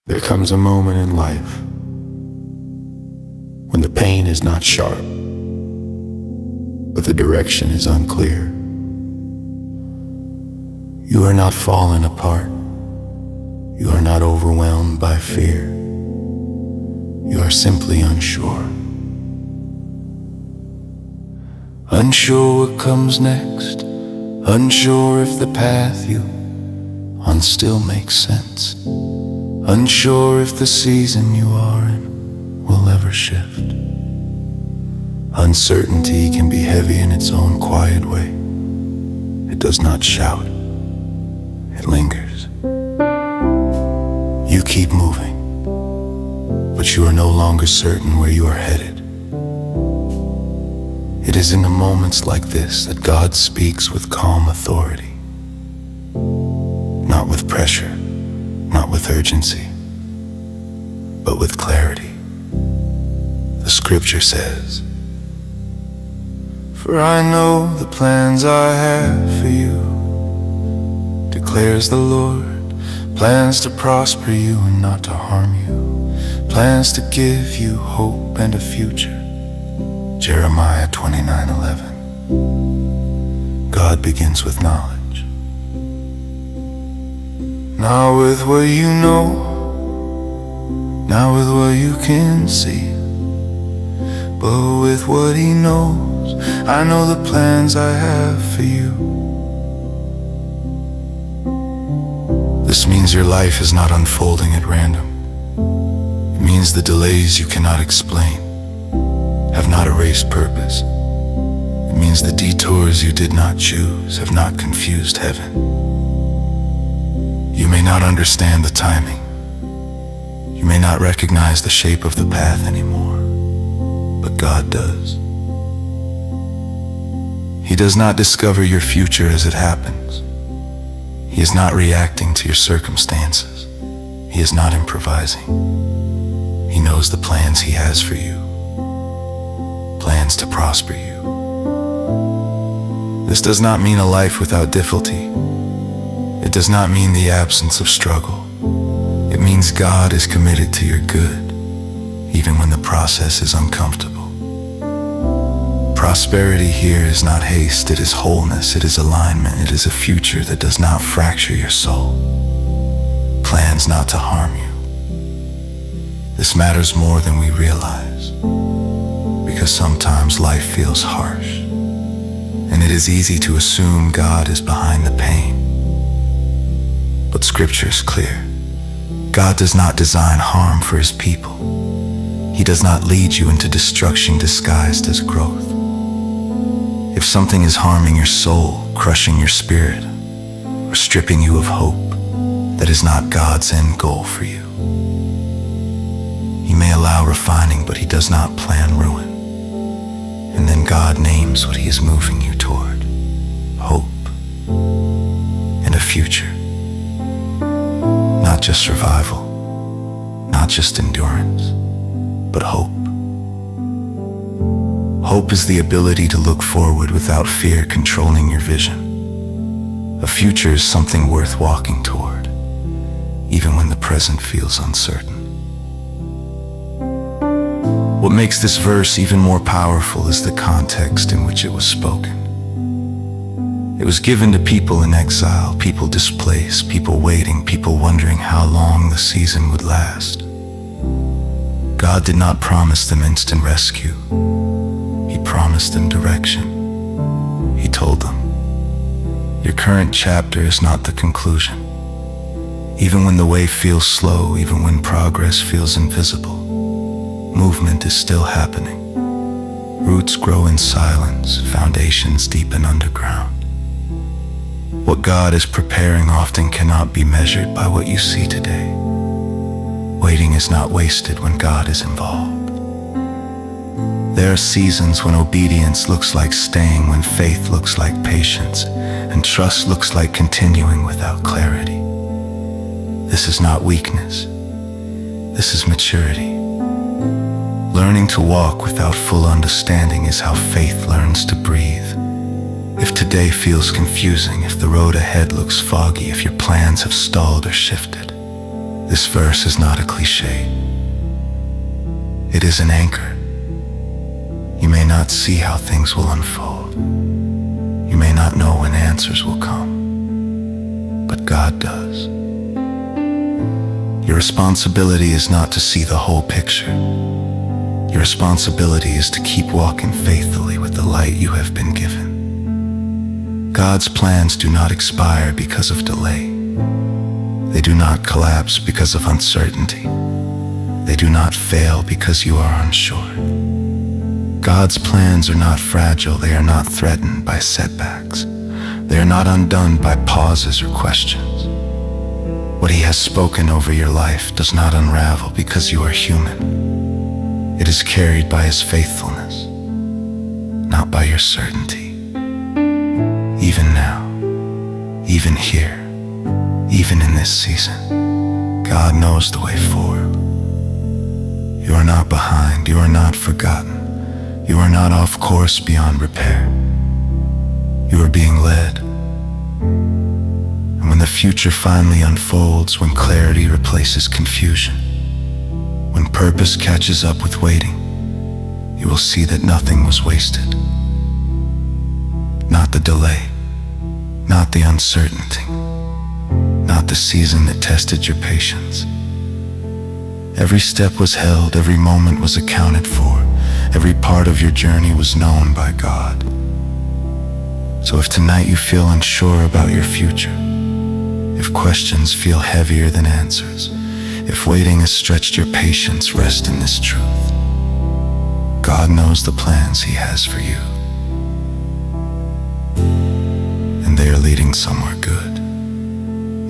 There comes a moment in life when the pain is not sharp, but the direction is unclear. You are not fallen apart. You are not overwhelmed by fear. You are simply unsure. Unsure what comes next. Unsure if the path you on still makes sense. Unsure if the season you are in will ever shift. Uncertainty can be heavy in its own quiet way. It does not shout. It lingers. You keep moving, but you are no longer certain where you are headed. It is in the moments like this that God speaks with calm authority. Not with pressure, not with urgency, but with clarity. The scripture says, "For I know the plans I have for you, declares the Lord, plans to prosper you and not to harm you, plans to give you hope and a future." Jeremiah 29:11. God begins with knowledge. Not with what you know, not with what you can see, but with what He knows. I know the plans I have for you. This means your life is not unfolding at random. It means the delays you cannot explain have not erased purpose. It means the detours you did not choose have not confused heaven. You may not understand the timing. You may not recognize the shape of the path anymore, but God does. He does not discover your future as it happens. He is not reacting to your circumstances. He is not improvising. He knows the plans He has for you. Plans to prosper you. This does not mean a life without difficulty. It does not mean the absence of struggle. It means God is committed to your good, even when the process is uncomfortable. Prosperity here is not haste, it is wholeness, it is alignment, it is a future that does not fracture your soul. Plans not to harm you. This matters more than we realize, because sometimes life feels harsh, and it is easy to assume God is behind the pain. But Scripture is clear. God does not design harm for His people. He does not lead you into destruction disguised as growth. If something is harming your soul, crushing your spirit, or stripping you of hope, that is not God's end goal for you. He may allow refining, but He does not plan ruin. And then God names what He is moving you toward: hope and a future. Not just survival, not just endurance, but hope. Hope is the ability to look forward without fear controlling your vision. A future is something worth walking toward, even when the present feels uncertain. What makes this verse even more powerful is the context in which it was spoken. It was given to people in exile, people displaced, people waiting, people wondering how long the season would last. God did not promise them instant rescue. He promised them direction. He told them, your current chapter is not the conclusion. Even when the way feels slow, even when progress feels invisible, movement is still happening. Roots grow in silence, foundations deepen underground. What God is preparing often cannot be measured by what you see today. Waiting is not wasted when God is involved. There are seasons when obedience looks like staying, when faith looks like patience, and trust looks like continuing without clarity. This is not weakness. This is maturity. Learning to walk without full understanding is how faith learns to breathe. If today feels confusing, if the road ahead looks foggy, if your plans have stalled or shifted, This verse is not a cliche. It is an anchor. You may not see how things will unfold. You may not know when answers will come, but God does. Your responsibility is not to see the whole picture. Your responsibility is to keep walking faithfully with the light you have been given. God's plans do not expire because of delay. They do not collapse because of uncertainty. They do not fail because you are unsure. God's plans are not fragile. They are not threatened by setbacks. They are not undone by pauses or questions. What He has spoken over your life does not unravel because you are human. It is carried by His faithfulness, not by your certainty. Even now, even here, even in this season, God knows the way forward. You are not behind. You are not forgotten. You are not off course beyond repair. You are being led. And when the future finally unfolds, when clarity replaces confusion, when purpose catches up with waiting, you will see that nothing was wasted. Not the delay, not the uncertainty, not the season that tested your patience. Every step was held, every moment was accounted for, every part of your journey was known by God. So if tonight you feel unsure about your future, if questions feel heavier than answers, if waiting has stretched your patience, rest in this truth. God knows the plans He has for you, and they are leading somewhere good.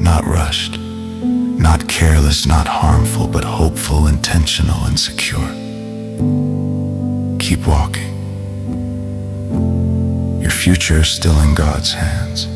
Not rushed, not careless, not harmful, but hopeful, intentional, and secure. Keep walking. Your future is still in God's hands.